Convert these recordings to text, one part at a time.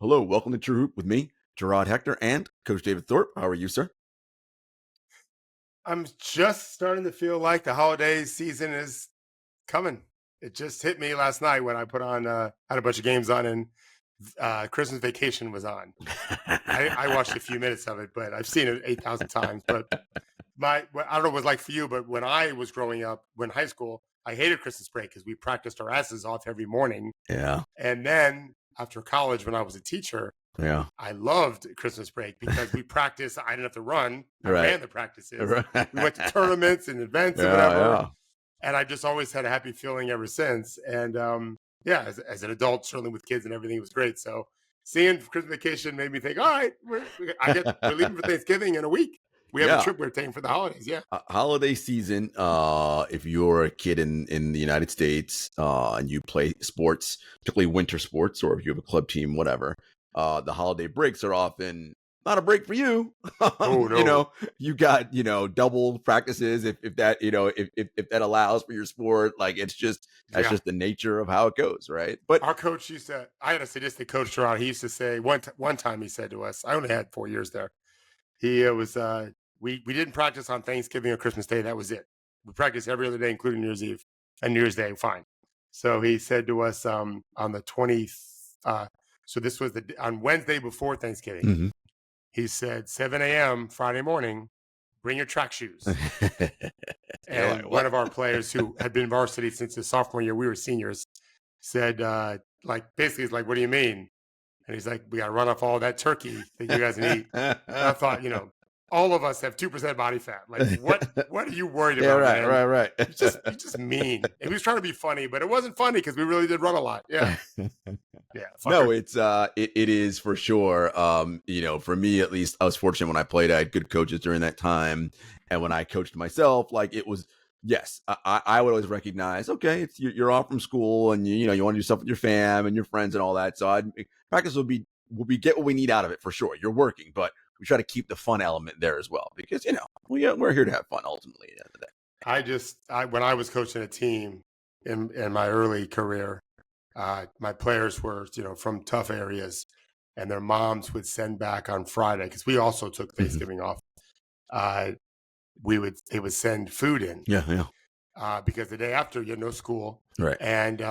Hello, welcome to True Hoop with me, Jarod, Hector, and Coach David Thorpe. How are you, sir? I'm just starting to feel like the holiday season is coming. It just hit me last night when I put on had a bunch of games on and Christmas Vacation was on. I watched a few minutes of it, but I've seen it 8,000 times. But I don't know what it was like for you, but when I was growing up, when high school, I hated Christmas break because we practiced our asses off every morning. Yeah, And then after college, when I was a teacher, yeah, I loved Christmas break because we practiced. I didn't have to run. I right, ran the practices. right. We went to tournaments and events and Yeah, whatever. yeah, And I've just always had a happy feeling ever since. And yeah, as an adult, certainly with kids and everything, it was great. So seeing Christmas Vacation made me think, all right, we're leaving for Thanksgiving in a week. We have a yeah. trip we're taking for the holidays. Yeah. Holiday season. If you're a kid in the United States, and you play sports, particularly winter sports, or if you have a club team, whatever, the holiday breaks are often not a break for you. Oh no. You got double practices if that if that allows for your sport. Like that's Yeah. just the nature of how it goes, right? But Our coach used to, I had a sadistic coach, Jarod. He used to say one time he said to us, I only had 4 years there. He was we didn't practice on Thanksgiving or Christmas Day. That was it. We practiced every other day, including New Year's Eve and New Year's Day. Fine. So he said to us on the 20th. So this was on Wednesday before Thanksgiving. Mhm. He said 7 a.m. Friday morning. Bring your track shoes. You're like, And one what? of our players who had been varsity since his sophomore year, we were seniors, said like basically, it's like, what do you mean? And he's like, we got to run off all that turkey that you guys can eat. And I thought, all of us have 2% body fat. Like, what are you worried Yeah, about, right, man? right, You're just mean. And he was trying to be funny, but it wasn't funny because we really did run a lot. Yeah. right. Yeah. No, Fucker. it is for sure. For me at least, I was fortunate when I played. I had good coaches during that time, and when I coached myself, like it was. Yes, I would always recognize. Okay, it's you're off from school, and you want to do stuff with your fam and your friends and all that. So practice will be get what we need out of it for sure. You're working, but we try to keep the fun element there as well because we're here to have fun ultimately at the end of the day. When I was coaching a team in my early career, my players were, from tough areas, and their moms would send back on Friday because we also took Mhm. Thanksgiving off. Uh, they would send food in Yeah, yeah, because the day after you had no school, right. and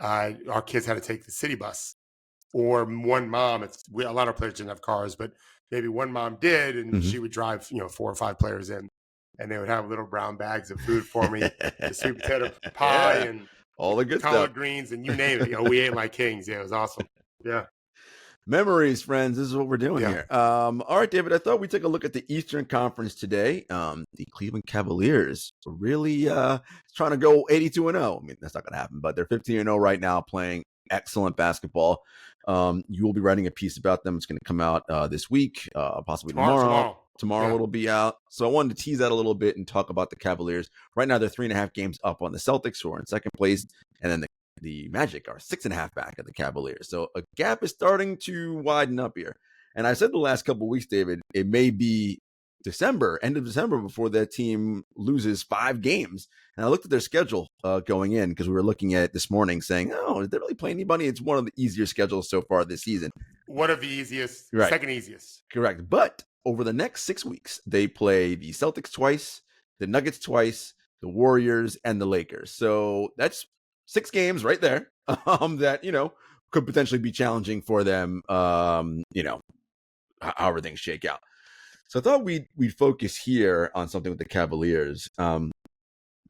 our kids had to take the city bus. Or one mom, a lot of players didn't have cars, but maybe one mom did, and Hmm. she would drive, 4 or 5 players in, and they would have little brown bags of food for me, the sweet potato pie Yeah, and all the good stuff. collard greens, and you name it. We ate like kings. Yeah, it was awesome. Yeah, Memories, friends. This is what we're doing yeah. here. All right, David. I thought we'd take a look at the Eastern Conference today. The Cleveland Cavaliers are really trying to go 82-0. I mean, that's not going to happen, but they're 15-0 right now, playing excellent basketball. You will be writing a piece about them. It's going to come out this week, possibly tomorrow. Tomorrow. Tomorrow Yeah. it'll be out. So I wanted to tease that a little bit and talk about the Cavaliers. Right now, they're 3.5 games up on the Celtics, who are in second place, and then the Magic are 6.5 back at the Cavaliers. So a gap is starting to widen up here. And I said the last couple of weeks, David, it may be end of December, before that team loses 5 games. And I looked at their schedule going in, because we were looking at it this morning saying, oh, did they really play anybody? It's one of the easier schedules so far this season. One of the easiest, Right. second easiest. Correct. But over the next 6 weeks, they play the Celtics twice, the Nuggets twice, the Warriors, and the Lakers. So that's 6 games right there that could potentially be challenging for them. However things shake out. So I thought we'd focus here on something with the Cavaliers. I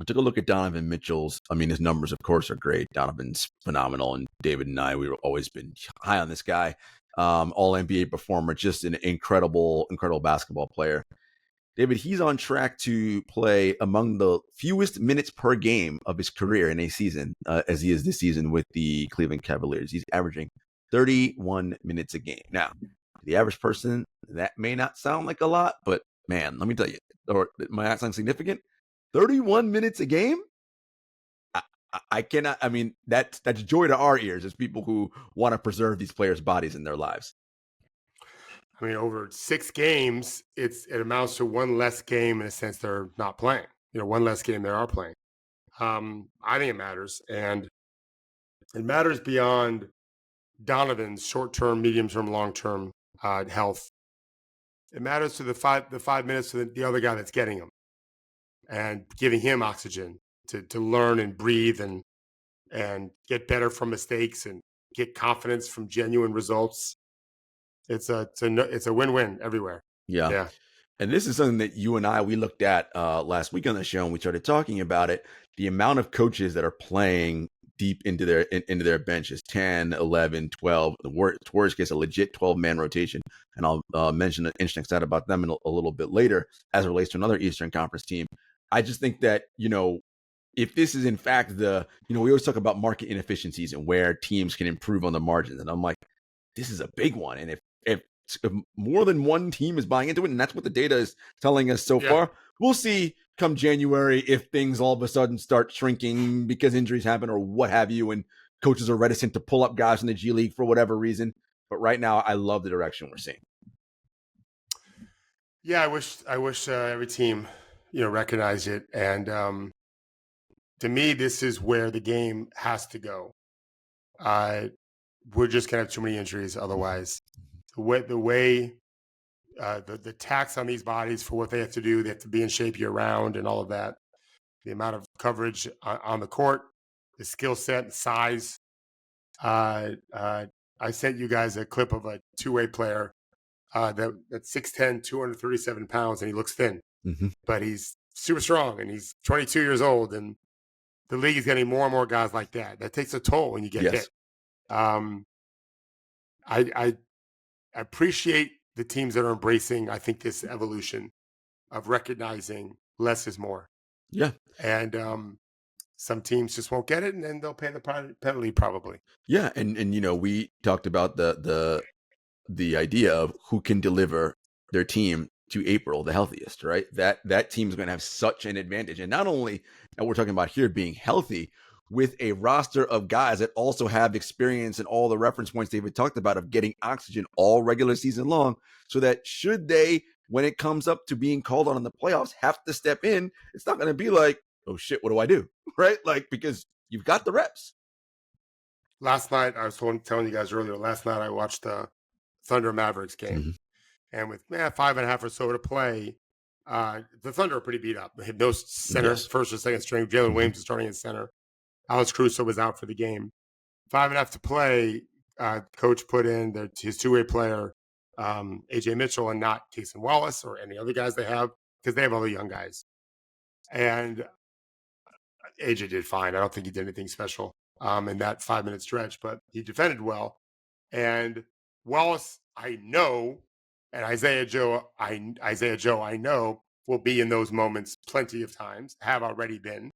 took a look at Donovan Mitchell's. I mean, his numbers, of course, are great. Donovan's phenomenal, and David and I, we've always been high on this guy. All NBA performer, just an incredible basketball player. David, he's on track to play among the fewest minutes per game of his career in a season, as he is this season with the Cleveland Cavaliers. He's averaging 31 minutes a game. Now, to the average person, that may not sound like a lot, but man, let me tell you, or it might not sound significant. 31 minutes a game? I cannot. I mean, that's joy to our ears as people who want to preserve these players' bodies in their lives. I mean, over 6 games, it amounts to one less game in a sense they're not playing. One less game they are playing. I think it matters, and it matters beyond Donovan's short-term, medium-term, long-term health. It matters to the 5 minutes to the other guy that's getting him and giving him oxygen to learn and breathe and get better from mistakes and get confidence from genuine results. It's a win-win everywhere. Yeah. Yeah. And this is something that you and we looked at last week on the show, and we started talking about it. The amount of coaches that are playing deep into their benches, 10, 11, 12, the worst case, a legit 12-man rotation. And I'll mention an interesting stat about them in a little bit later as it relates to another Eastern Conference team. I just think that, if this is in fact we always talk about market inefficiencies and where teams can improve on the margins. And I'm like, this is a big one. And if more than one team is buying into it, and that's what the data is telling us so far, we'll see come January if things all of a sudden start shrinking because injuries happen or what have you, and coaches are reticent to pull up guys in the G League for whatever reason. But right now, I love the direction we're seeing. Yeah, I wish every team, recognized it. And to me, this is where the game has to go. We're just gonna have too many injuries otherwise. The tax on these bodies for what they have to do, they have to be in shape year round and all of that. The amount of coverage on the court, the skill set, and size. I sent you guys a clip of a two-way player that's 6'10", 237 pounds, and he looks thin, but he's super strong, and he's 22 years old, and the league is getting more and more guys like that. That takes a toll when you get hit. I appreciate the teams that are embracing, I think, this evolution of recognizing less is more. Yeah. And some teams just won't get it, and then they'll pay the penalty probably. Yeah, and we talked about the idea of who can deliver their team to April the healthiest, right? That team is going to have such an advantage. And not only that, we're talking about here being healthy with a roster of guys that also have experience and all the reference points David talked about of getting oxygen all regular season long, so that should they, when it comes up to being called on in the playoffs, have to step in, it's not going to be like, oh shit, what do I do? Right? Like, because you've got the reps. Last night, I was telling you guys earlier, last night I watched the Thunder Mavericks game. And with 5.5 or so to play, the Thunder are pretty beat up. They had no center, first or second string. Jalen Williams is starting at center. Alex Caruso was out for the game. 5.5 to play, coach put in his two-way player, AJ Mitchell, and not Cason Wallace or any other guys they have, because they have other young guys. And AJ did fine. I don't think he did anything special in that 5-minute stretch, but he defended well. And Wallace, I know, and Isaiah Joe, I know, will be in those moments plenty of times, have already been.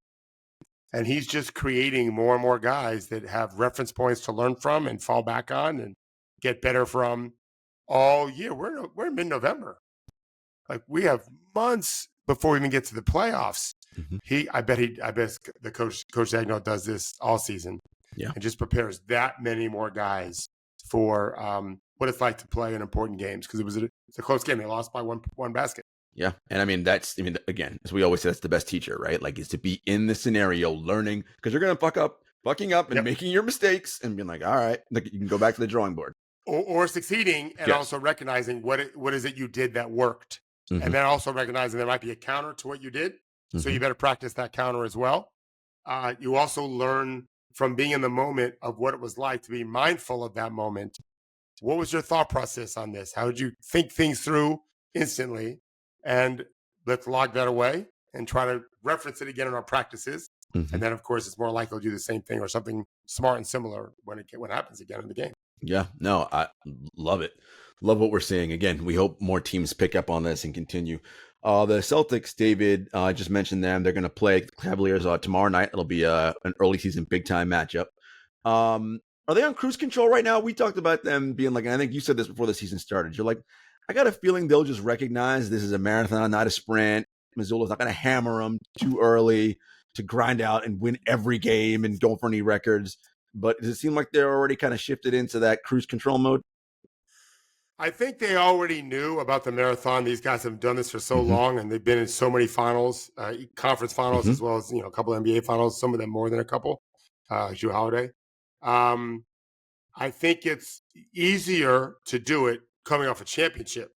And he's just creating more and more guys that have reference points to learn from and fall back on and get better from all year. We're in mid-November. Like, we have months before we even get to the playoffs. I bet the coach Agnew does this all season. Yeah. And just prepares that many more guys for what it's like to play in important games, because it's a close game. They lost by one basket. Yeah. And again, as we always say, that's the best teacher, right? Like, is to be in the scenario, learning, because you're going to fucking up and making your mistakes and being like, all right, like, you can go back to the drawing board. Or succeeding and also recognizing what is it you did that worked. And then also recognizing there might be a counter to what you did. So you better practice that counter as well. You also learn from being in the moment of what it was like to be mindful of that moment. What was your thought process on this? How did you think things through instantly? And let's log that away and try to reference it again in our practices. And then, of course, it's more likely to do the same thing or something smart and similar when it happens again in the game. Yeah, no, I love it. Love what we're seeing. Again, we hope more teams pick up on this and continue. The Celtics, David, I just mentioned them. They're going to play the Cavaliers tomorrow night. It'll be an early season big time matchup. Are they on cruise control right now? We talked about them being like, and I think you said this before the season started. You're like, I got a feeling they'll just recognize this is a marathon, not a sprint. Missoula's not going to hammer them too early to grind out and win every game and go for any records. But does it seem like they're already kind of shifted into that cruise control mode? I think they already knew about the marathon. These guys have done this for so long, and they've been in so many finals, conference finals, as well as a couple of NBA finals. Some of them more than a couple. Drew Holiday. I think it's easier to do it coming off a championship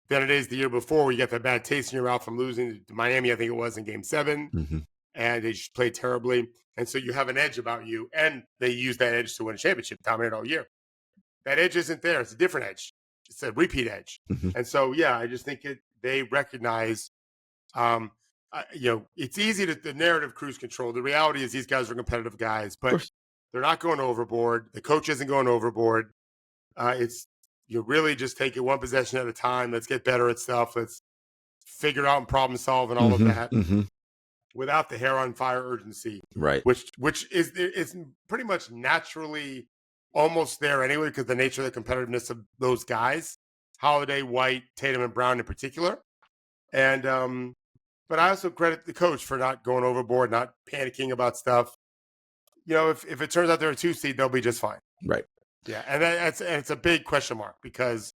than it is the year before, where you got that bad taste in your mouth from losing to Miami, I think it was, in Game 7, Mm-hmm. and they just played terribly. And so you have an edge about you, and they use that edge to win a championship, dominate all year. That edge isn't there. It's a different edge. It's a repeat edge. Mm-hmm. And so, yeah, I just think they recognize, it's easy to the narrative cruise control. The reality is these guys are competitive guys, Of but course. they're not going overboard. The coach isn't going overboard. It's you really just take it one possession at a time. Let's get better at stuff. Let's figure out and problem solve and all of that Mm-hmm. without the hair on fire urgency, Right. which is pretty much naturally almost there anyway, because the nature of the competitiveness of those guys, Holiday, White, Tatum, and Brown in particular. And but I also credit the coach for not going overboard, not panicking about stuff. If it turns out they're a 2 seed, they'll be just fine. Right. Yeah, and it's a big question mark, because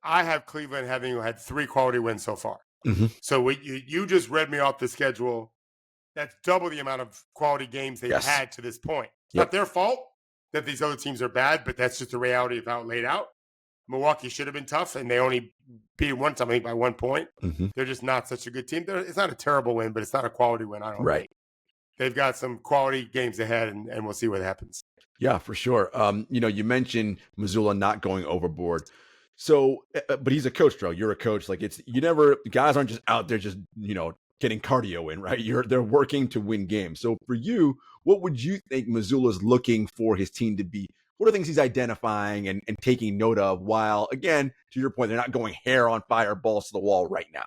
I have Cleveland having had 3 quality wins so far. Mm-hmm. So you just read me off the schedule. That's double the amount of quality games they've had to this point. It's not their fault that these other teams are bad, but that's just the reality of how it laid out. Milwaukee should have been tough, and they only beat one time, I think, by 1 point. Mm-hmm. They're just not such a good team. It's not a terrible win, but it's not a quality win, I don't think. They've got some quality games ahead, and we'll see what happens. Yeah, for sure. You mentioned Missoula not going overboard. So, but he's a coach, Joe. You're a coach. Like guys aren't just out there just, getting cardio in, right? They're working to win games. So for you, what would you think Missoula's looking for his team to be? What are things he's identifying and taking note of, while, again, to your point, they're not going hair on fire, balls to the wall right now?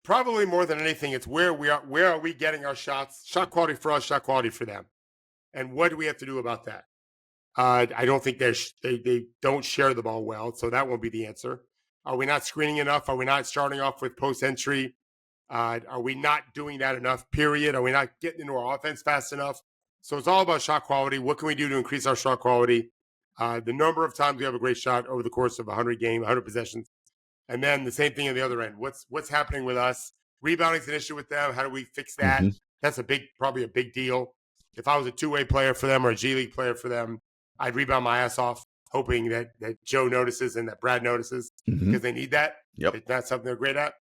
Probably more than anything, it's where we are. Where are we getting our shots? Shot quality for us, shot quality for them. And what do we have to do about that? I don't think they don't share the ball well, so that won't be the answer. Are we not screening enough? Are we not starting off with post entry? Are we not doing that enough, period? Are we not getting into our offense fast enough? So it's all about shot quality. What can we do to increase our shot quality? The number of times we have a great shot over the course of 100 possessions. And then the same thing on the other end. What's happening with us? Rebounding's an issue with them. How do we fix that? Mm-hmm. That's probably a big deal. If I was a 2-way player for them or a G League player for them, I'd rebound my ass off, hoping that Joe notices and that Brad notices, because they need that. Yep. It's not something they're great at.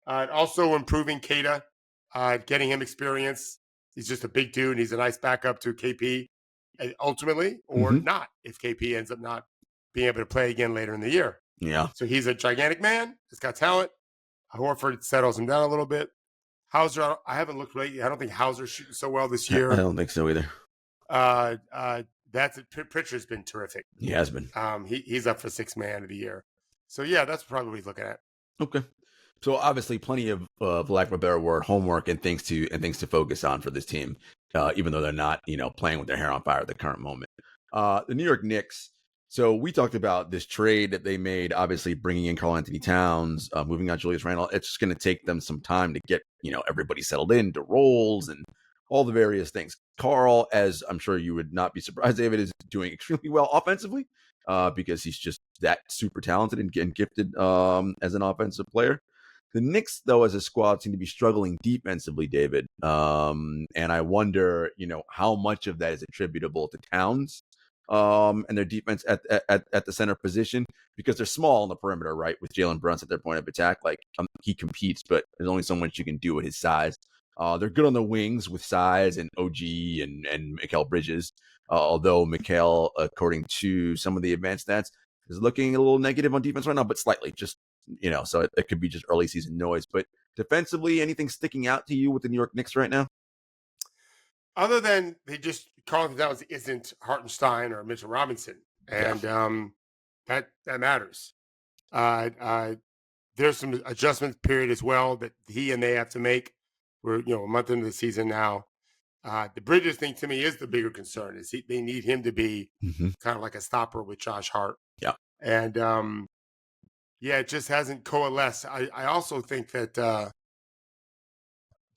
Also improving Kata, getting him experience. He's just a big dude, and he's a nice backup to KP, ultimately, or not, if KP ends up not being able to play again later in the year. Yeah. So he's a gigantic man. He's got talent. Horford settles him down a little bit. Hauser, I haven't looked lately. I don't think Hauser's shooting so well this year. I don't think so either. Pritchard's been terrific. He has been. He's up for 6th man of the year. So yeah, that's probably what he's looking at. Okay. So obviously, plenty of, for lack of a better word, homework and things to focus on for this team, even though they're not, playing with their hair on fire at the current moment. The New York Knicks. So we talked about this trade that they made, obviously bringing in Karl-Anthony Towns, moving on Julius Randle. It's just going to take them some time to get, everybody settled into roles and all the various things. Karl, as I'm sure you would not be surprised, David, is doing extremely well offensively, because he's just that super talented and gifted as an offensive player. The Knicks, though, as a squad, seem to be struggling defensively, David. And I wonder, how much of that is attributable to Towns and their defense at the center position, because they're small on the perimeter, right? With Jalen Brunson at their point of attack, he competes, but there's only so much you can do at his size. They're good on the wings with size and OG and Mikal Bridges, although Mikal, according to some of the advanced stats, is looking a little negative on defense right now, but slightly, just, so it could be just early season noise. But defensively, anything sticking out to you with the New York Knicks right now? Other than Karl-Anthony Towns isn't Hartenstein or Mitchell Robinson, and that matters. There's some adjustment period as well that he and they have to make. We're a month into the season now. The Bridges thing to me is the bigger concern. They need him to be kind of like a stopper with Josh Hart. Yeah, and it just hasn't coalesced. I also think that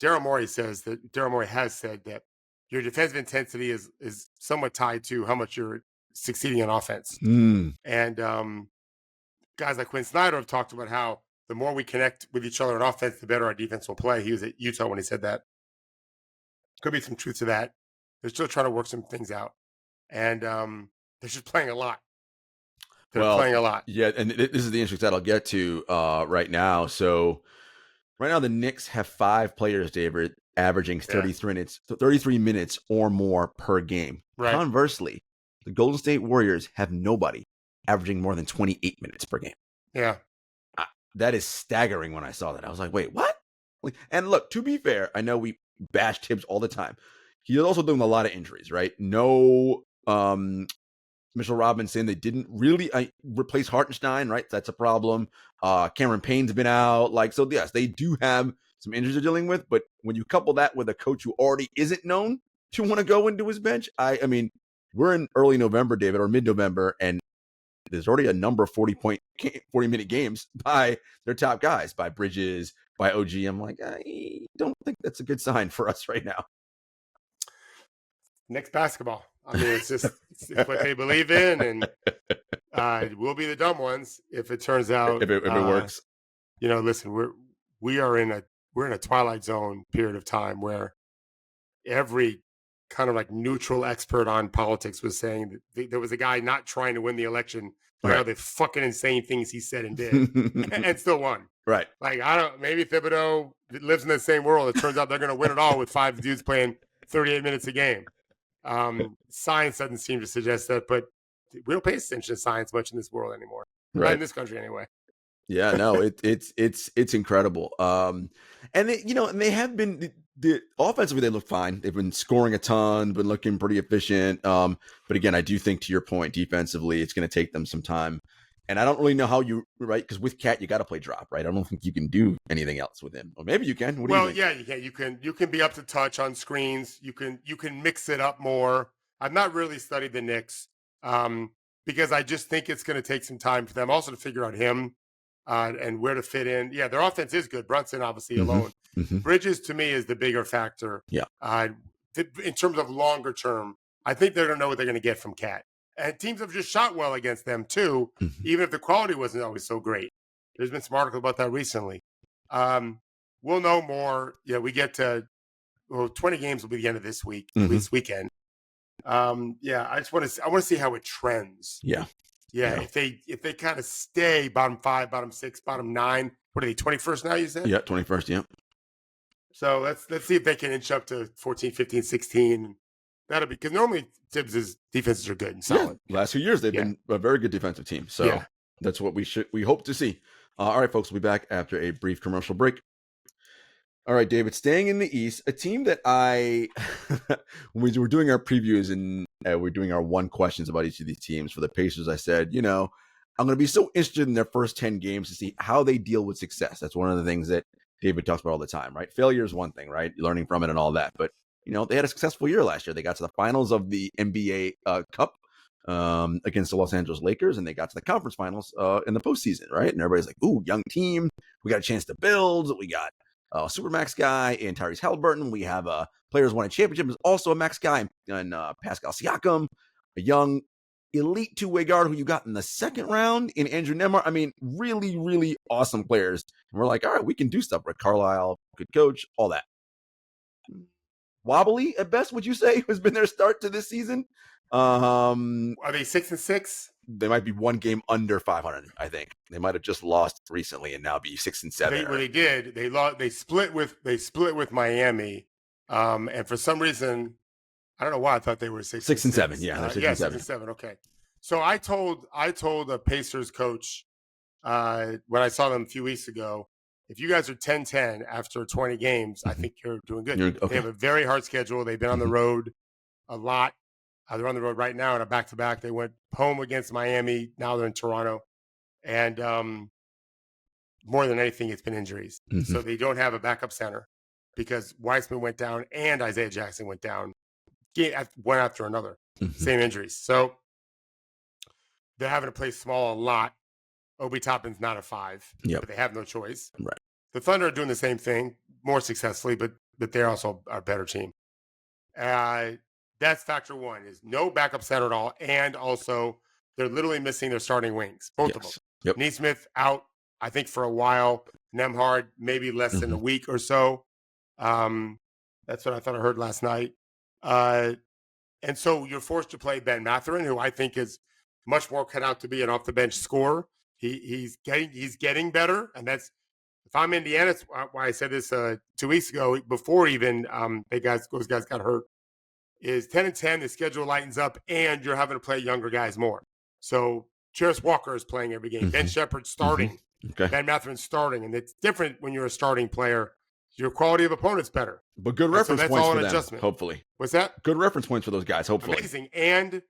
Daryl Morey has said that your defensive intensity is somewhat tied to how much you're succeeding in offense. And guys like Quinn Snyder have talked about how the more we connect with each other in offense, the better our defense will play. He was at Utah when he said that. Could be some truth to that. They're still trying to work some things out. And They're just playing a lot. They're Well, playing a lot. yeah, and this is the interesting stat I'll get to right now. So right now the Knicks have 5 players, David, averaging Yeah. 33 minutes or more per game. Right. Conversely, the Golden State Warriors have nobody averaging more than 28 minutes per game. Yeah. That is staggering. When I saw that, I was like, wait, what? And look, to be fair, I know we bash Tibbs all the time. He's also doing a lot of injuries, right? No Mitchell Robinson. They didn't really replace Hartenstein, right? That's a problem. Cameron Payne's been out. So yes, they do have some injuries they're dealing with. But when you couple that with a coach who already isn't known to want to go into his bench, I mean, we're in early November, David, or mid-November, and there's already a number of 40-minute games by their top guys, by Bridges, by OG. I'm like, I don't think that's a good sign for us right now. Knicks basketball. I mean, it's what they believe in, and we'll be the dumb ones if it turns out if it works. Listen, we're in a twilight zone period of time where every kind of like neutral expert on politics was saying that there was a guy not trying to win the election by all the fucking insane things he said and did, and still won. Right. Like, maybe Thibodeau lives in the same world. It turns out they're going to win it all with 5 dudes playing 38 minutes a game. Science doesn't seem to suggest that, but we don't pay attention to science much in this world anymore. Right. Not in this country anyway. Yeah, no, it's incredible. And they have been offensively, they look fine. They've been scoring a ton, been looking pretty efficient. But again, I do think, to your point, defensively, it's going to take them some time. And I don't really know how because with Cat, you got to play drop, right? I don't think you can do anything else with him. Or maybe you can. What do you think? Yeah, you can. You can be up to touch on screens. You can mix it up more. I've not really studied the Knicks because I just think it's going to take some time for them also to figure out him and where to fit in. Yeah, their offense is good. Brunson, obviously, alone. Mm-hmm. Bridges, to me, is the bigger factor. Yeah. In terms of longer term, I think they're going to know what they're going to get from Cat. And teams have just shot well against them, too, even if the quality wasn't always so great. There's been some articles about that recently. We'll know more. Yeah, we get to 20 games will be the end of this week, this weekend. I want to see how it trends. Yeah. If they kind of stay bottom 5, bottom 6, bottom 9. What are they, 21st now, you said? Yeah, 21st, yeah. So let's see if they can inch up to 14, 15, 16. That'll be, because normally Tibbs' defenses are good and solid. Yeah, last few years they've been a very good defensive team. So that's what we hope to see. All right, folks, we'll be back after a brief commercial break. All right, David, staying in the East, a team that when we were doing our previews and we're doing our 1 questions about each of these teams for the Pacers, I said, I'm going to be so interested in their first 10 games to see how they deal with success. That's one of the things that David talks about all the time, right? Failure is one thing, right? Learning from it and all that. But, they had a successful year last year. They got to the finals of the NBA Cup against the Los Angeles Lakers, and they got to the conference finals in the postseason, right? And everybody's like, ooh, young team. We got a chance to build. We got Supermax guy in Tyrese Halliburton. We have players won a championship is also a max guy, and Pascal Siakam, a young elite 2-way guard who you got in the second round in Andrew Nembhard. I mean, really, really awesome players. And we're like, all right, we can do stuff. Rick Carlisle, good coach, all that. Wobbly at best, would you say, has been their start to this season? Are they 6-6? They might be 1 game under 500. I think they might have just lost recently and now be 6-7. They did. They lost. They split with Miami, and for some reason, I don't know why I thought they were 6-7. Yeah, they're 6-7. Okay. So I told a Pacers coach when I saw them a few weeks ago, if you guys are 10-10 after 20 games, I think you're doing good. They have a very hard schedule. They've been on the road a lot. They're on the road right now in a back-to-back. They went home against Miami. Now they're in Toronto. And more than anything, it's been injuries. So they don't have a backup center because Weissman went down and Isaiah Jackson went down one after another. Same injuries. So they're having to play small a lot. Obi Toppin's not a 5, but they have no choice. Right. The Thunder are doing the same thing, more successfully, but they're also a better team. That's factor 1, is no backup center at all, and also they're literally missing their starting wings, both of them. Yep. Nesmith out, I think, for a while. Nembhard, maybe less than a week or so. That's what I thought I heard last night. And so you're forced to play Ben Mathurin, who I think is much more cut out to be an off the bench scorer. He's getting better, and that's if I'm Indiana. That's why I said this 2 weeks ago before even those guys got hurt. Is 10-10, the schedule lightens up, and you're having to play younger guys more. So Jarod Walker is playing every game. Ben Shepherd's starting. Okay. Ben Mathurin's starting, and it's different when you're a starting player. Your quality of opponent's better. But good reference that's points all for an them, adjustment. hopefully. What's that? Good reference points for those guys, hopefully. Amazing. And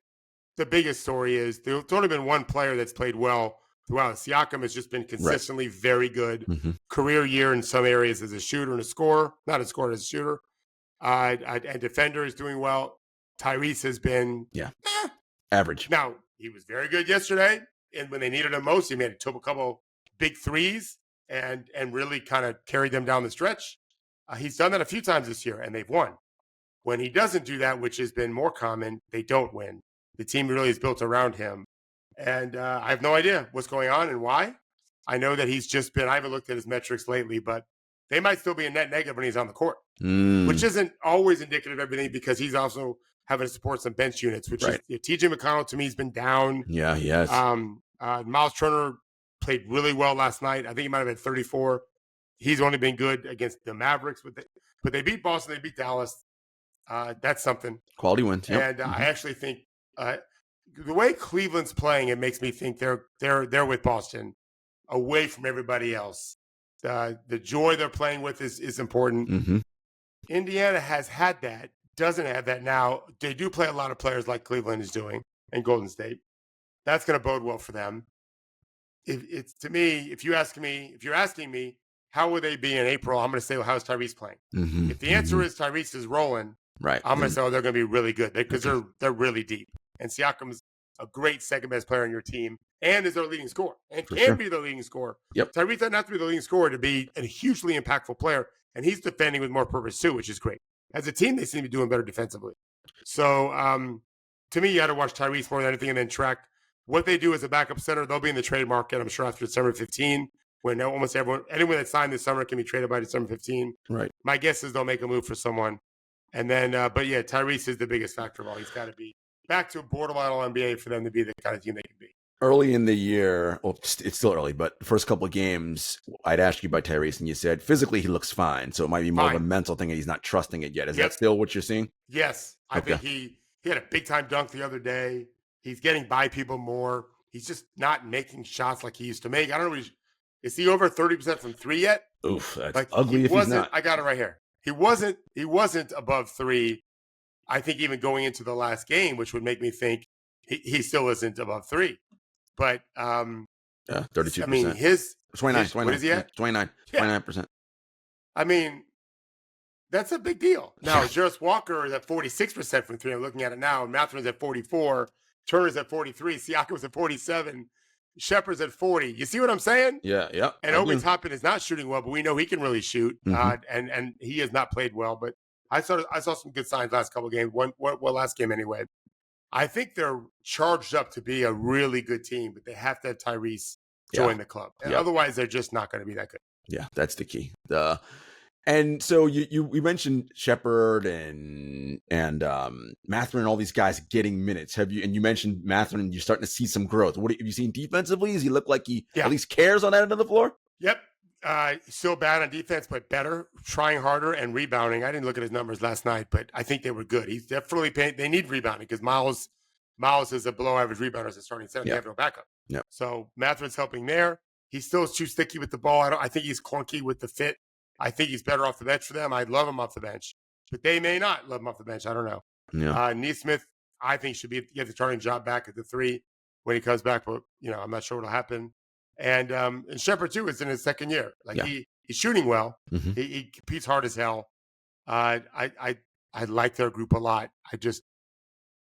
the biggest story is there's only been one player that's played well throughout. Siakam has just been consistently very good. Career year in some areas as a shooter and a scorer. Not a scorer, as a shooter. And defender is doing well. Tyrese has been average. Now, he was very good yesterday. And when they needed him most, he made a couple big threes and really kind of carried them down the stretch. He's done that a few times this year, and they've won. When he doesn't do that, which has been more common, they don't win. The team really is built around him. And I have no idea what's going on and why. I know that he's just been – I haven't looked at his metrics lately, but they might still be a net negative when he's on the court, which isn't always indicative of everything because he's also having to support some bench units, which is TJ McConnell, to me, has been down. Yeah, he has. Miles Turner played really well last night. I think he might have had 34. He's only been good against the Mavericks, but they beat Boston. They beat Dallas. That's something. Quality wins. Yep. And I actually think the way Cleveland's playing, it makes me think they're with Boston, away from everybody else. The joy they're playing with is important. Indiana has had that, doesn't have that now. They do play a lot of players like Cleveland is doing and Golden State. That's going to bode well for them. If you're asking me, how will they be in April? I'm going to say, well, how's Tyrese playing? If the answer is Tyrese is rolling, right, I'm going to say, oh, they're going to be really good because they're really deep. And Siakam's a great second best player on your team and is their leading scorer and can be the leading scorer. Yep. Tyrese doesn't have to be the leading scorer to be a hugely impactful player, and he's defending with more purpose too, which is great. As a team, they seem to be doing better defensively. So to me, you got to watch Tyrese more than anything and then track what they do as a backup center. They'll be in the trade market, I'm sure, after December 15, when almost anyone that signed this summer can be traded by December 15. Right. My guess is they'll make a move for someone. And then, Tyrese is the biggest factor of all. He's got to be back to a borderline All-NBA for them to be the kind of team they can be. Early in the year, well, it's still early, but the first couple of games, I'd asked you about Tyrese, and you said physically he looks fine. So it might be more of a mental thing, and he's not trusting it yet. Is that still what you're seeing? Yes. I think he had a big-time dunk the other day. He's getting by people more. He's just not making shots like he used to make. I don't know. Is he over 30% from three yet? Oof, that's ugly if he's not. I got it right here. He wasn't above three. I think even going into the last game, which would make me think he still isn't above three. But 32%. I mean, his 29. What is he at? 29%. I mean, that's a big deal. Now, Jarod Walker is at 46% from three. I'm looking at it now. Mathurin's at 44. Turner's at 43. Siakam's at 47. Shepherd's at 40. You see what I'm saying? Yeah. And Obi Toppin is not shooting well, but we know he can really shoot. And he has not played well. But I saw some good signs last couple of games. One last game anyway. I think they're charged up to be a really good team, but they have to have Tyrese join the club. And otherwise, they're just not going to be that good. Yeah, that's the key. And so we mentioned Shepherd and Mathurin and all these guys getting minutes. You mentioned Mathurin and you're starting to see some growth. What have you seen defensively? Does he look like he at least cares on that end of the floor? Yep. Still bad on defense, but better, trying harder and rebounding. I didn't look at his numbers last night, but I think they were good. He's definitely they need rebounding because Miles is a below average rebounder as a starting center. They have no backup. Yep. So Mathurin's helping there. He still is too sticky with the ball. I think he's clunky with the fit. I think he's better off the bench for them. I'd love him off the bench, but they may not love him off the bench. I don't know. Yeah. Neesmith, I think should get the starting job back at the three when he comes back, but I'm not sure what'll happen. And Shepherd too is in his second year. He's shooting well. He competes hard as hell. I like their group a lot.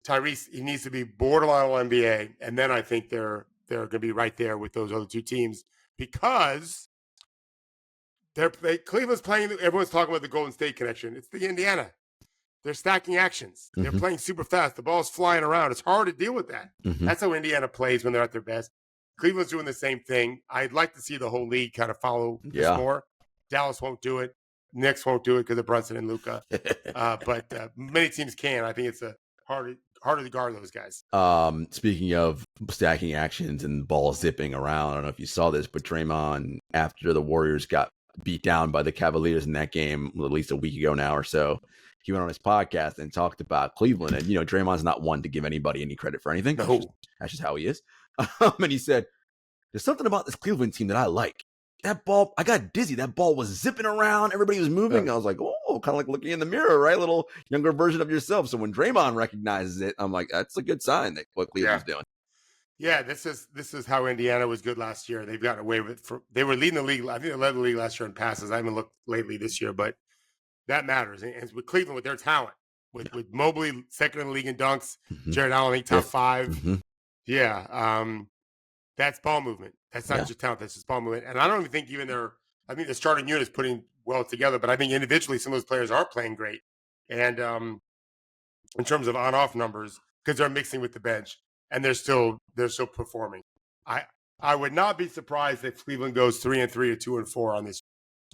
Tyrese, he needs to be borderline All-NBA, and then I think they're going to be right there with those other two teams because Cleveland's playing. Everyone's talking about the Golden State connection. It's the Indiana. They're stacking actions. They're playing super fast. The ball's flying around. It's hard to deal with that. That's how Indiana plays when they're at their best. Cleveland's doing the same thing. I'd like to see the whole league kind of follow this more. Dallas won't do it. Knicks won't do it because of Brunson and Luka. But many teams can. I think it's a harder to guard those guys. Speaking of stacking actions and ball zipping around, I don't know if you saw this, but Draymond, after the Warriors got beat down by the Cavaliers in that game, at least a week ago now or so, he went on his podcast and talked about Cleveland. And, Draymond's not one to give anybody any credit for anything. No. That's just how he is. And he said, there's something about this Cleveland team that I like. That ball, I got dizzy. That ball was zipping around. Everybody was moving. I was like, oh, kind of like looking in the mirror, right? A little younger version of yourself. So when Draymond recognizes it, I'm like, that's a good sign that what Cleveland's doing. Yeah, this is how Indiana was good last year. They've gotten away with it. They were leading the league. I think they led the league last year in passes. I haven't looked lately this year, but that matters. And with Cleveland, with their talent, with Mobley second in the league in dunks, Jarod Allen top 5. Yeah, that's ball movement. That's not just talent. That's just ball movement. And I don't even think I think the starting unit is putting well together, but I think individually some of those players aren't playing great. And in terms of on-off numbers, because they're mixing with the bench and they're still performing. I would not be surprised if Cleveland goes 3-3 or 2-4 on this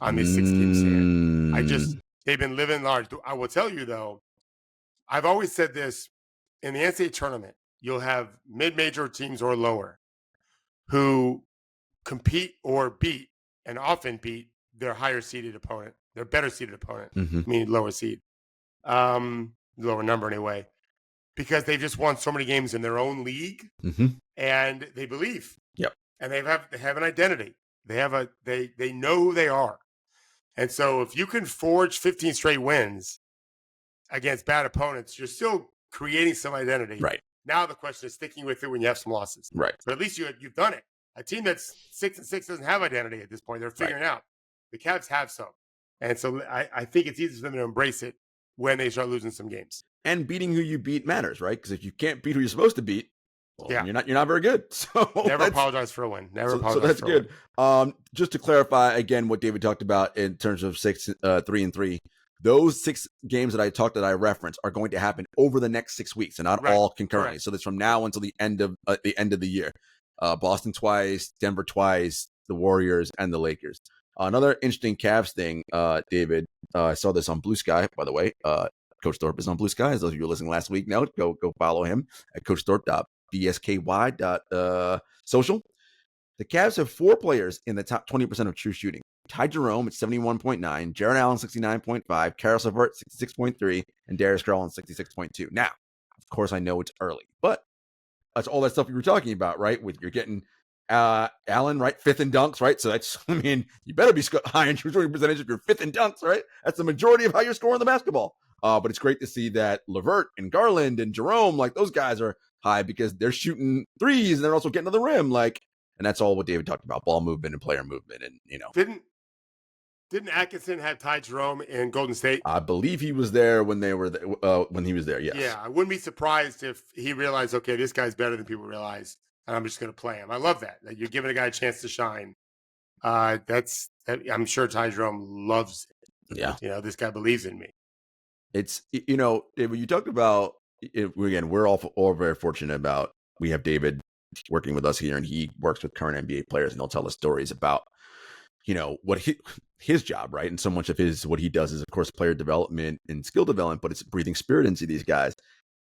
6-game stand. They've been living large. I will tell you though, I've always said this: in the NCAA tournament, you'll have mid-major teams or lower who compete or beat and often beat their higher seeded opponent, their better seeded opponent, meaning lower seed, lower number anyway, because they've just won so many games in their own league and they believe. Yep. And they have an identity. They know who they are. And so if you can forge 15 straight wins against bad opponents, you're still creating some identity. Right. Now the question is sticking with it when you have some losses. Right. But at least you've done it. A team that's 6-6 doesn't have identity at this point. They're figuring out. The Cavs have some. And so I think it's easy for them to embrace it when they start losing some games. And beating who you beat matters, right? Because if you can't beat who you're supposed to beat, you're not very good. So never apologize for a win. So that's good. Just to clarify again what David talked about in terms of 3-3. Those 6 games that I referenced are going to happen over the next 6 weeks and not all concurrently. Right. So that's from now until the end of the year. Boston twice, Denver twice, the Warriors and the Lakers. Another interesting Cavs thing, David. I saw this on Blue Sky, by the way. Coach Thorpe is on Blue Sky. As those of you who were listening last week know, go follow him at coachthorpe.bsky.social. The Cavs have 4 players in the top 20% of true shooting. Ty Jerome at 71.9, Jarod Allen 69.5, Caris LeVert 66.3, and Darius Garland 66.2. Now, of course, I know it's early, but that's all that stuff you were talking about, right? With you're getting Allen, right, 5th in dunks, right? So that's, you better be high in shooting percentage if you're 5th in dunks, right? That's the majority of how you're scoring the basketball. But it's great to see that LeVert and Garland and Jerome, like those guys are high because they're shooting threes and they're also getting to the rim, like. And that's all what David talked about: ball movement and player movement, and Didn't Atkinson have Ty Jerome in Golden State? I believe he was there when they were when he was there. Yes. Yeah, I wouldn't be surprised if he realized, okay, this guy's better than people realize, and I'm just going to play him. I love that you're giving a guy a chance to shine. I'm sure Ty Jerome loves it. Yeah. This guy believes in me. It's David, you talked about again. We're all very fortunate about we have David working with us here, and he works with current NBA players, and he'll tell us stories about what his job, right? And so much of what he does is, of course, player development and skill development, but it's breathing spirit into these guys.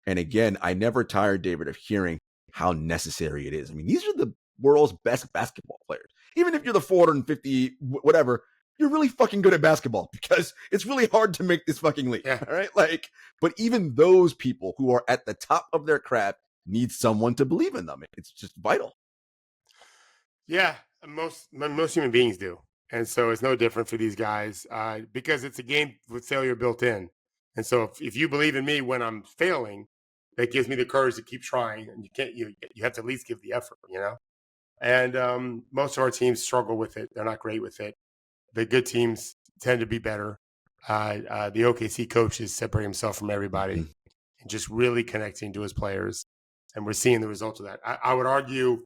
And again, I never tired, David, of hearing how necessary it is. I mean, these are the world's best basketball players. Even if you're the 450 whatever, you're really fucking good at basketball because it's really hard to make this fucking league. Yeah. All right. But even those people who are at the top of their craft need someone to believe in them. It's just vital. Yeah. Most human beings do. And so it's no different for these guys because it's a game with failure built in. And so if you believe in me when I'm failing, that gives me the courage to keep trying. And you have to at least give the effort, And most of our teams struggle with it. They're not great with it. The good teams tend to be better. The OKC coach is separating himself from everybody and just really connecting to his players. And we're seeing the results of that. I would argue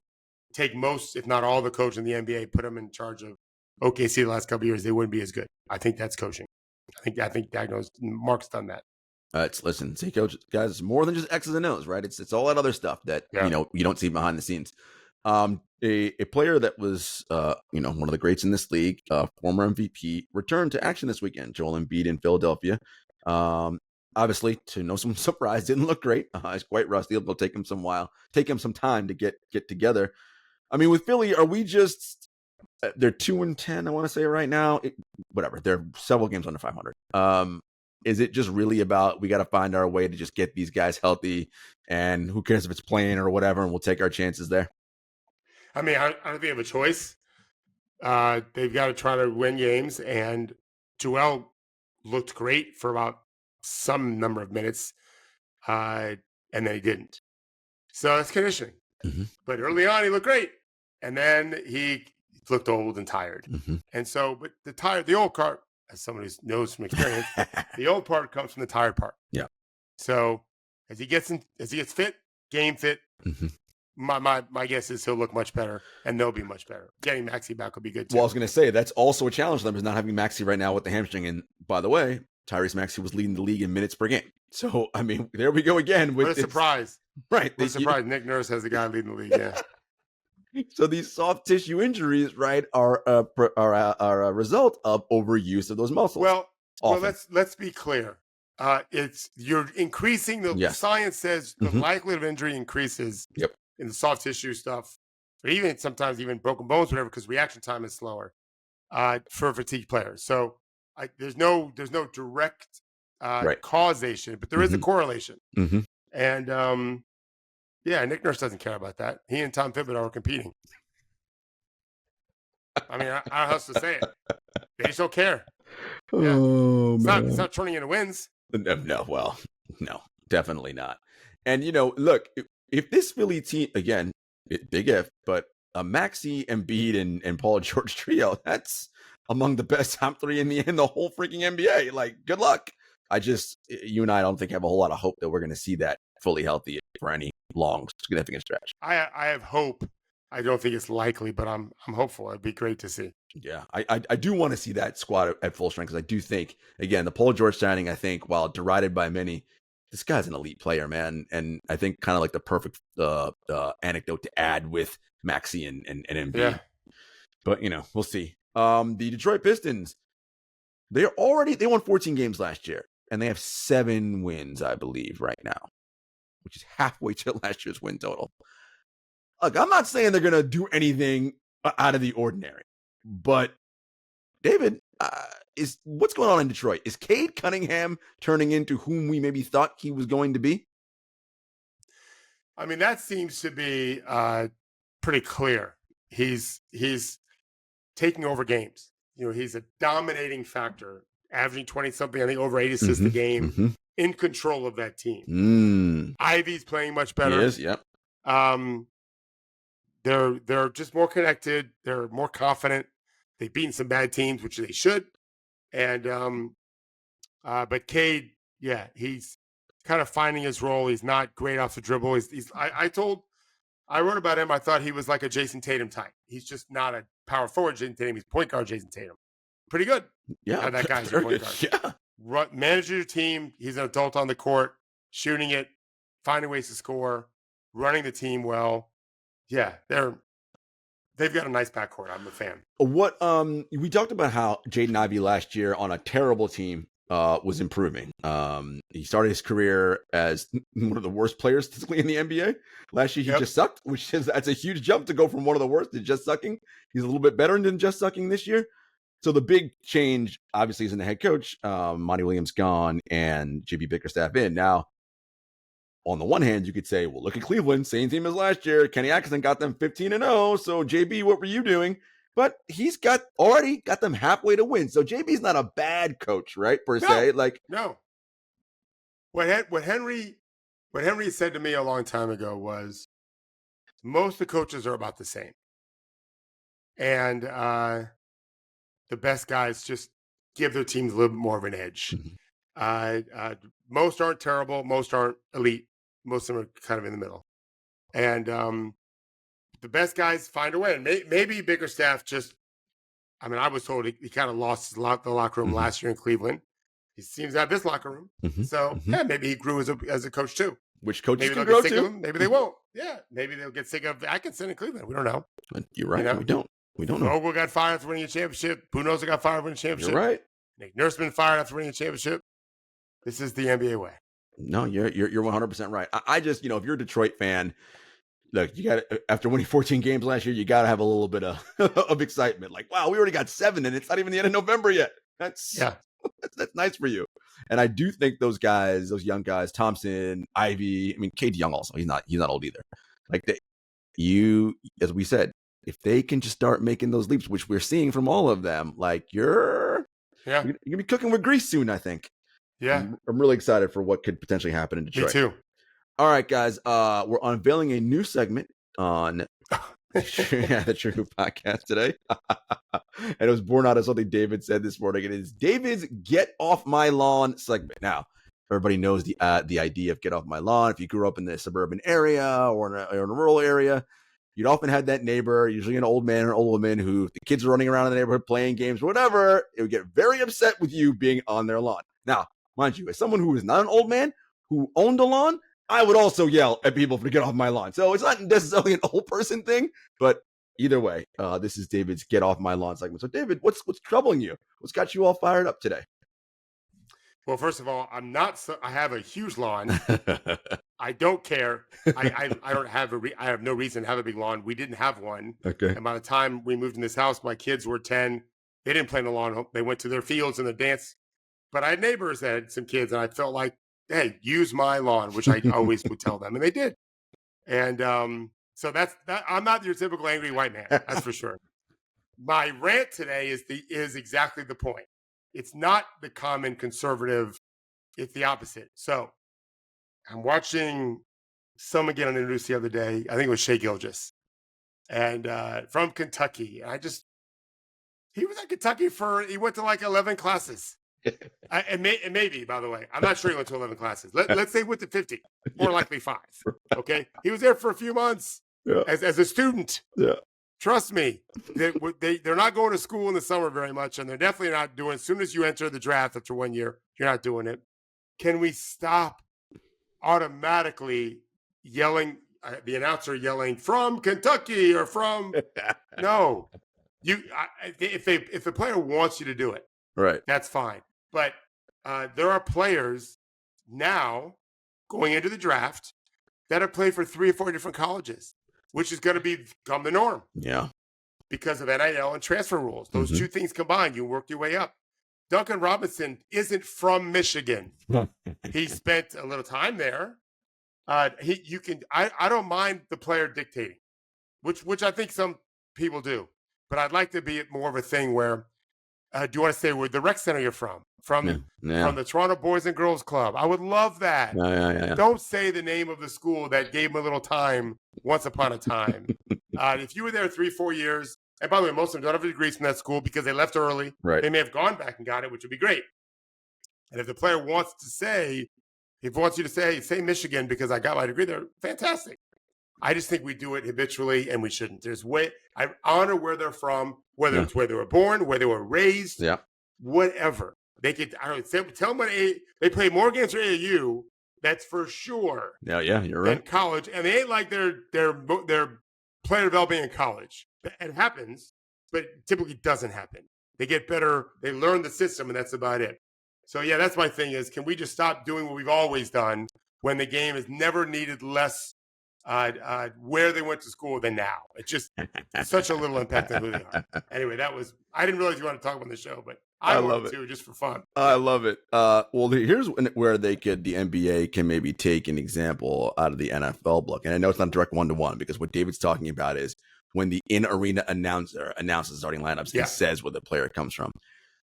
take most, if not all, the coach in the NBA, put them in charge of OKC the last couple of years, they wouldn't be as good. I think that's coaching. I think Mark's done that. See, coach, guys, it's more than just X's and O's, right? It's all that other stuff that you don't see behind the scenes. A player that was one of the greats in this league, former MVP, returned to action this weekend. Joel Embiid in Philadelphia. obviously, to no surprise, didn't look great. He's quite rusty. It'll take him some time to get together. I mean, with Philly, are we just they're 2-10, I want to say right now. Whatever. They're several games under 500. Is it just really about we got to find our way to just get these guys healthy, and who cares if it's playing or whatever, and we'll take our chances there? I mean, I don't think they have a choice. They've got to try to win games, and Joel looked great for about some number of minutes, and then he didn't. So that's conditioning. Mm-hmm. But early on, he looked great, and then he looked old and tired. Mm-hmm. And so, but the old part, as somebody who knows from experience, the old part comes from the tired part. Yeah. So as he gets fit, game fit, mm-hmm. my guess is he'll look much better, and they'll be much better. Getting Maxey back will be good too. Well, I was going to say that's also a challenge for them, is not having Maxey right now with the hamstring. And by the way, Tyrese Maxey was leading the league in minutes per game. So I mean, there we go again. With what a surprise! Right, what a surprise! Nick Nurse has a guy leading the league. Yeah. So these soft tissue injuries, right, are a result of overuse of those muscles. Well, let's be clear. It's you're increasing the science says the likelihood of injury increases in the soft tissue stuff, or even sometimes even broken bones, whatever, because reaction time is slower for fatigue players. So there's no direct causation, but there is a correlation. Mm-hmm. And Nick Nurse doesn't care about that. He and Tom Thibodeau are competing. I mean, I don't know how else to say it. They just don't care. Yeah. Oh, it's not turning into wins. No, definitely not. And, look, if this Philly team, again, big if, but a Maxey, Embiid, and Paul George trio, that's among the best top three in the whole freaking NBA. Like, good luck. You and I don't think have a whole lot of hope that we're going to see that fully healthy for any long, significant stretch. I have hope. I don't think it's likely, but I'm hopeful. It'd be great to see. Yeah, I do want to see that squad at full strength, because I do think, again, the Paul George signing, I think, while derided by many, this guy's an elite player, man. And I think kind of like the perfect anecdote to add with Maxey and Embiid. Yeah. But, we'll see. The Detroit Pistons, they won 14 games last year, and they have 7 wins, I believe, right now, which is halfway to last year's win total. Look, I'm not saying they're going to do anything out of the ordinary, but David, what's going on in Detroit? Is Cade Cunningham turning into whom we maybe thought he was going to be? I mean, that seems to be pretty clear. He's taking over games. He's a dominating factor, averaging 20-something, I think over 8 assists a game, in control of that team. Ivy's playing much better. He is, yep. They're just more connected. They're more confident. They've beaten some bad teams, which they should. And but Cade, he's kind of finding his role. He's not great off the dribble. I wrote about him. I thought he was like a Jason Tatum type. He's just not a power forward Jason Tatum. He's point guard Jason Tatum. Pretty good. Yeah, that guy's your point guard. Yeah, manage your team. He's an adult on the court, shooting it, finding ways to score, running the team well. Yeah, they've got a nice backcourt. I'm a fan. What we talked about how Jaden Ivey last year on a terrible team was improving. He started his career as one of the worst players statistically in the NBA. Last year he just sucked, that's a huge jump to go from one of the worst to just sucking. He's a little bit better than just sucking this year. So the big change obviously is in the head coach. Monty Williams gone and JB Bickerstaff in. Now, on the one hand, you could say, well, look at Cleveland, same team as last year. Kenny Atkinson got them 15-0. So JB, what were you doing? But he's already got them halfway to win. So JB's not a bad coach, right? Per se. No. What Henry said to me a long time ago was most of the coaches are about the same. And the best guys just give their teams a little bit more of an edge. Most aren't terrible. Most aren't elite. Most of them are kind of in the middle. And the best guys find a way. And maybe Bickerstaff I was told he kind of lost the locker room last year in Cleveland. He seems to have this locker room. So, maybe he grew as a coach too. Which coaches maybe can grow sick too. Of him. Maybe they won't. Yeah, maybe they'll get sick of Atkinson in Cleveland. We don't know. You're right. We don't know. Vogel got fired after winning a championship. Budenholzer got fired after winning a championship. You're right. Nick Nurse been fired after winning a championship. This is the NBA way. No, you're 100% right. I just, if you're a Detroit fan, look, you got after winning 14 games last year, you got to have a little bit of of excitement. Like, wow, we already got 7, and it's not even the end of November yet. That's Yeah. that's nice for you. And I do think those guys, those young guys, Thompson, Ivy, I mean, Cade Young also, he's not old either. Like as we said, if they can just start making those leaps, which we're seeing from all of them, like you're gonna be cooking with grease soon, I think. Yeah. I'm really excited for what could potentially happen in Detroit. Me too. All right, guys. We're unveiling a new segment on the True Hoop podcast today. And it was born out of something David said this morning. It is David's Get Off My Lawn segment. Now, everybody knows the idea of get off my lawn. If you grew up in the suburban area or in a rural area, you'd often had that neighbor, usually an old man or old woman, who, if the kids were running around in the neighborhood playing games or whatever, it would get very upset with you being on their lawn. Now, mind you, as someone who is not an old man who owned a lawn, I would also yell at people to get off my lawn. So it's not necessarily an old person thing, but either way, this is David's Get Off My Lawn segment. So, David, what's troubling you? What's got you all fired up today? Well, first of all, I have a huge lawn. I don't care. I don't have I have no reason to have a big lawn. We didn't have one. Okay. And by the time we moved in this house, my kids were 10. They didn't play in the lawn. They went to their fields and the dance. But I had neighbors that had some kids, and I felt like, hey, use my lawn, which I always would tell them, and they did. And so that's that. I'm not your typical angry white man, that's for sure. My rant today is exactly the point. It's not the common conservative, it's the opposite. So I'm watching someone get on the news the other day. I think it was Shea Gilgeous, and from Kentucky. And he was at Kentucky he went to like 11 classes. And maybe, by the way, I'm not sure he went to 11 classes. Let's say he went to 50, more likely 5. Okay. He was there for a few months as a student. Yeah. Trust me, they're not going to school in the summer very much, and they're definitely not doing. As soon as you enter the draft after 1 year, you're not doing it. Can we stop automatically yelling, the announcer yelling from Kentucky or from? No, if the player wants you to do it, right, that's fine. But there are players now going into the draft that have played for 3 or 4 different colleges, which is going to become the norm. Yeah. Because of NIL and transfer rules. Those two things combined, you work your way up. Duncan Robinson isn't from Michigan. He spent a little time there. I don't mind the player dictating, which I think some people do. But I'd like to be more of a thing where, do you want to say where the rec center you're from? From the Toronto Boys and Girls Club. I would love that. Yeah. Don't say the name of the school that gave them a little time once upon a time. If you were there 3-4 years, and by the way, most of them don't have degrees from that school because they left early. Right. They may have gone back and got it, which would be great. And if the player wants you to say Michigan because I got my degree there, fantastic. I just think we do it habitually, and we shouldn't. I honor where they're from, whether it's where they were born, where they were raised, whatever. They could, tell them they play more games for AAU. That's for sure. Yeah, you're right. In college, and they ain't like they're player developing in college. It happens, but it typically doesn't happen. They get better. They learn the system, and that's about it. So yeah, that's my thing. Is can we just stop doing what we've always done when the game has never needed less where they went to school than now? It's just such a little impact on who they are. Anyway, I didn't realize you wanted to talk about the show, but I love it too, just for fun. I love it. Well, here's where the NBA can maybe take an example out of the NFL book. And I know it's not direct 1-to-1 because what David's talking about is when the in-arena announcer announces starting lineups, he says where the player comes from.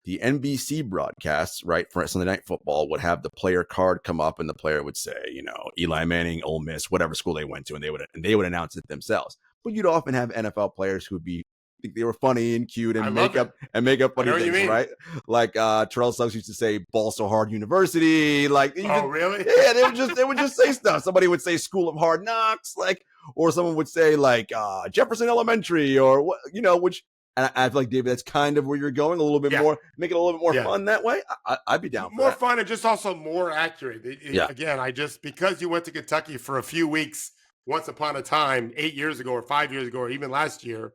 The NBC broadcasts, right, for Sunday Night Football would have the player card come up and the player would say, Eli Manning, Ole Miss, whatever school they went to, and they would announce it themselves. But you'd often have NFL players who would think they were funny and cute and make up funny things, right? Like Terrell Suggs used to say "Ball So Hard University." Like, really? Yeah, they would just say stuff. Somebody would say "School of Hard Knocks," or someone would say Jefferson Elementary, or what, which. And I feel like, David, that's kind of where you're going a little bit more, make it a little bit more fun that way. I'd be down for more that. Fun and just also more accurate. Again, because you went to Kentucky for a few weeks once upon a time, 8 years ago or 5 years ago, or even last year,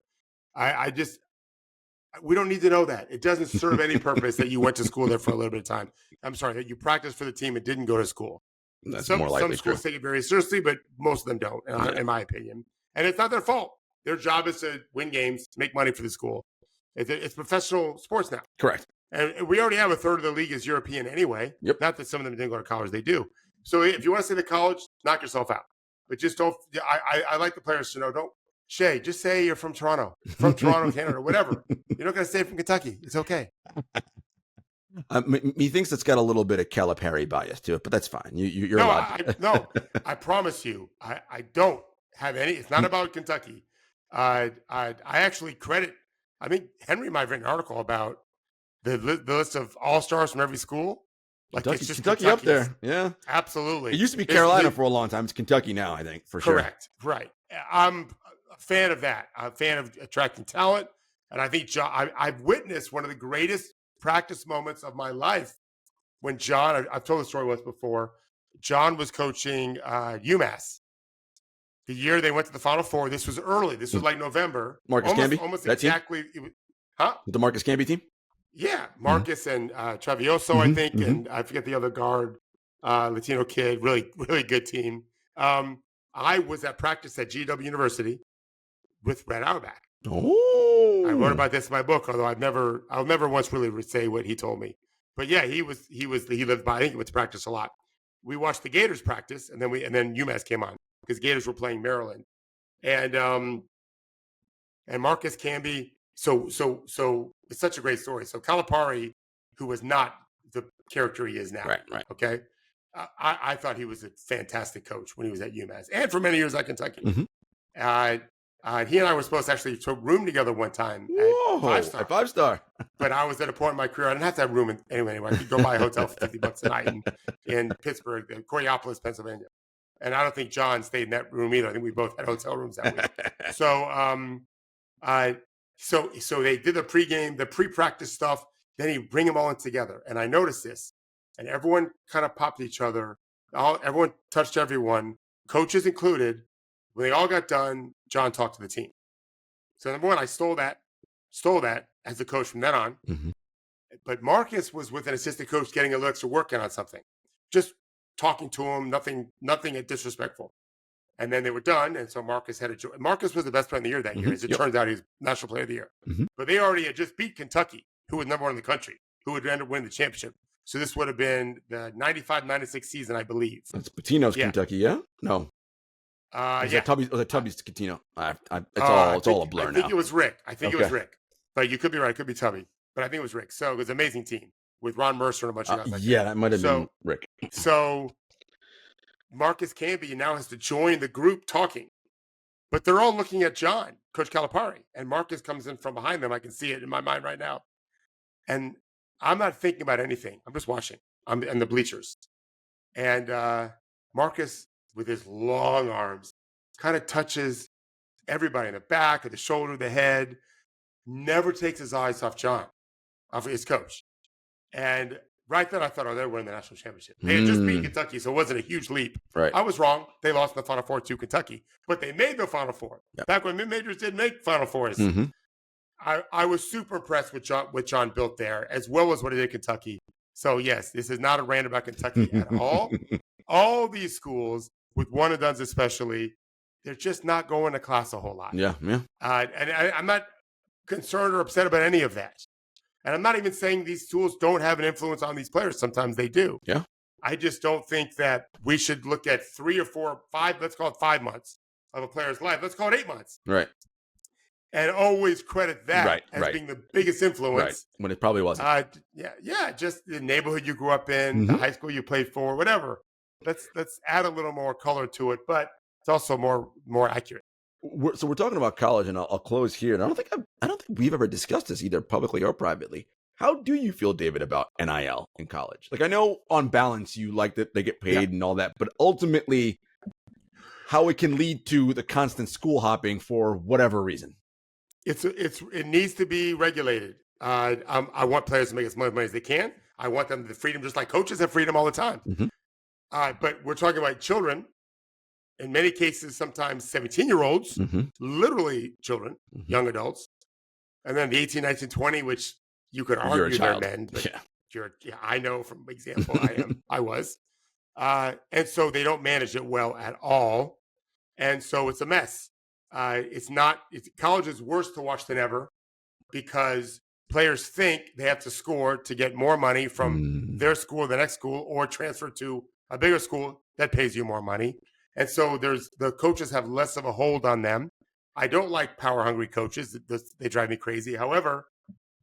We don't need to know that. It doesn't serve any purpose that you went to school there for a little bit of time. I'm sorry, that you practiced for the team and didn't go to school. That's Some more likely schools true. take it very seriously, but most of them don't, in my opinion. And it's not their fault. Their job is to win games, make money for the school. It's professional sports now. Correct. And we already have a third of the league is European anyway. Yep. Not that some of them didn't go to college, they do. So if you want to stay to college, knock yourself out. But just don't. I like the players to know. Don't Shay. Just say you're from Toronto, Canada, whatever. You're not going to stay from Kentucky. It's okay. He thinks it's got a little bit of Calipari bias to it, but that's fine. You're allowed. I promise you, I don't have any. It's not about Kentucky. I actually credit. I think Henry might have written an article about the list of all-stars from every school. Like Kentucky, it's just Kentucky up there. Yeah, absolutely. It used to be Carolina for a long time. It's Kentucky now, I think, for sure. Correct. Right. I'm a fan of that. I'm a fan of attracting talent. And I think I've witnessed one of the greatest practice moments of my life when John, I've told the story once before, John was coaching UMass. The year they went to the Final Four, this was early. This was like November. Marcus Camby? Almost that exactly. The Marcus Camby team? Yeah. Marcus and Travioso, I think, and I forget the other guard, Latino kid. Really, really good team. I was at practice at GW University with Brad Auerbach. Oh, I wrote about this in my book, although I'll never once really say what he told me. But yeah, he lived by. I think he went to practice a lot. We watched the Gators practice, and then UMass came on because Gators were playing Maryland, and Marcus Camby. So it's such a great story. So Calipari, who was not the character he is now, right. Okay, I thought he was a fantastic coach when he was at UMass, and for many years at Kentucky. He and I were supposed to actually room together one time at Five Star. But I was at a point in my career I didn't have to have room anyway. I could go buy a hotel for $50 a night in Pittsburgh, Coriopolis, Pennsylvania. And I don't think John stayed in that room either. I think we both had hotel rooms that week. So they did the pregame, the pre-practice stuff. Then he bring them all in together. And I noticed this. And everyone kind of popped each other. Everyone touched everyone, coaches included. When they all got done, John talked to the team. So number one, I stole that as a coach from then on. But Marcus was with an assistant coach getting a little extra work on something, just talking to him, nothing disrespectful. And then they were done, and so Marcus Marcus was the best player in the year that year. As it turns out, he was National Player of the Year. But they already had just beat Kentucky, who was number one in the country, who would end up winning the championship. So this would have been the 95-96 season, I believe. That's Pitino's Kentucky, yeah? No. Tubby's Catino. It's all a blur now. I think it was Rick. It was Rick. But you could be right. It could be Tubby. But I think it was Rick. So it was an amazing team with Ron Mercer and a bunch of guys. That might have been Rick. So Marcus Camby now has to join the group talking. But they're all looking at John, Coach Calipari. And Marcus comes in from behind them. I can see it in my mind right now. And I'm not thinking about anything. I'm just watching. I'm in the bleachers. And Marcus, with his long arms, kind of touches everybody in the back, of the shoulder, the head, never takes his eyes off John, off his coach. And right then I thought, they're winning the national championship. They had just beaten Kentucky, so it wasn't a huge leap. Right. I was wrong. They lost in the Final Four to Kentucky, but they made the Final Four. Yep. Back when mid-majors didn't make Final Fours. I was super impressed with John built there, as well as what he did at Kentucky. So yes, this is not a rant about Kentucky at all. All these schools, with one and dones especially, they're just not going to class a whole lot. Yeah. And I'm not concerned or upset about any of that. And I'm not even saying these tools don't have an influence on these players. Sometimes they do. Yeah. I just don't think that we should look at 3 or 4 or 5, let's call it 5 months of a player's life. Let's call it 8 months. Right. And always credit that as being the biggest influence. Right. When it probably wasn't. Just the neighborhood you grew up in, the high school you played for, whatever. Let's add a little more color to it, but it's also more accurate. So we're talking about college, and I'll close here. And I don't think we've ever discussed this either publicly or privately. How do you feel, David, about NIL in college? Like, I know on balance you like that they get paid and all that, but ultimately, how it can lead to the constant school hopping for whatever reason. It needs to be regulated. I want players to make as much money as they can. I want them the freedom, just like coaches have freedom all the time. But we're talking about children. In many cases, sometimes 17-year-olds, literally children, young adults. And then the 18, 19, 20, which you could You're a argue they're child. men, but Yeah. I know from example, I was. And so they don't manage it well at all. And so it's a mess. College is worse to watch than ever because players think they have to score to get more money from their school, the next school, or transfer to a bigger school that pays you more money. And so the coaches have less of a hold on them. I don't like power hungry coaches. They drive me crazy. However,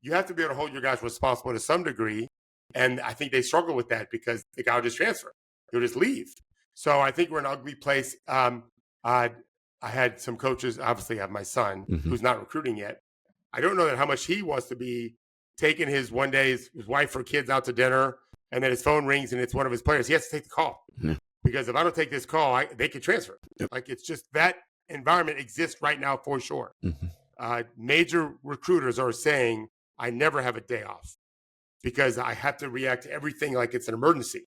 you have to be able to hold your guys responsible to some degree. And I think they struggle with that because the guy will just transfer. He'll just leave. So I think we're in an ugly place. I had some coaches, obviously I have my son who's not recruiting yet. I don't know how much he wants to be taking his wife or kids out to dinner, and then his phone rings and it's one of his players. He has to take the call because if I don't take this call, they can transfer. Yep. Like it's just that environment exists right now for sure. Major recruiters are saying, I never have a day off because I have to react to everything like it's an emergency.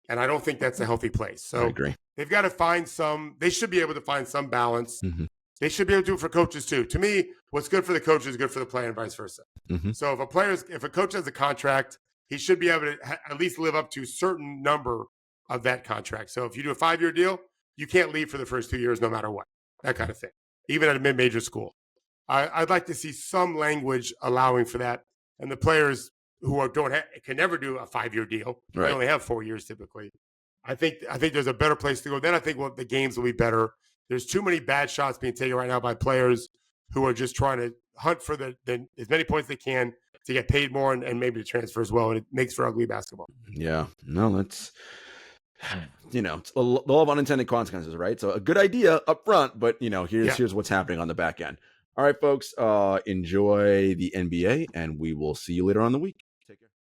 And I don't think that's a healthy place. So I agree. They've got to they should be able to find some balance. They should be able to do it for coaches too. To me, what's good for the coach is good for the player and vice versa. So if a coach has a contract, he should be able to at least live up to a certain number of that contract. So if you do a 5-year deal, you can't leave for the first 2 years no matter what, that kind of thing, even at a mid-major school. I'd like to see some language allowing for that. And the players who can never do a 5-year deal, they only have 4 years typically. I think there's a better place to go. Then I think the games will be better. There's too many bad shots being taken right now by players who are just trying to hunt for as many points they can to get paid more and maybe to transfer as well. And it makes for ugly basketball. Yeah, no, that's, it's the law of unintended consequences, right? So a good idea up front, but here's what's happening on the back end. All right, folks, enjoy the NBA, and we will see you later on in the week.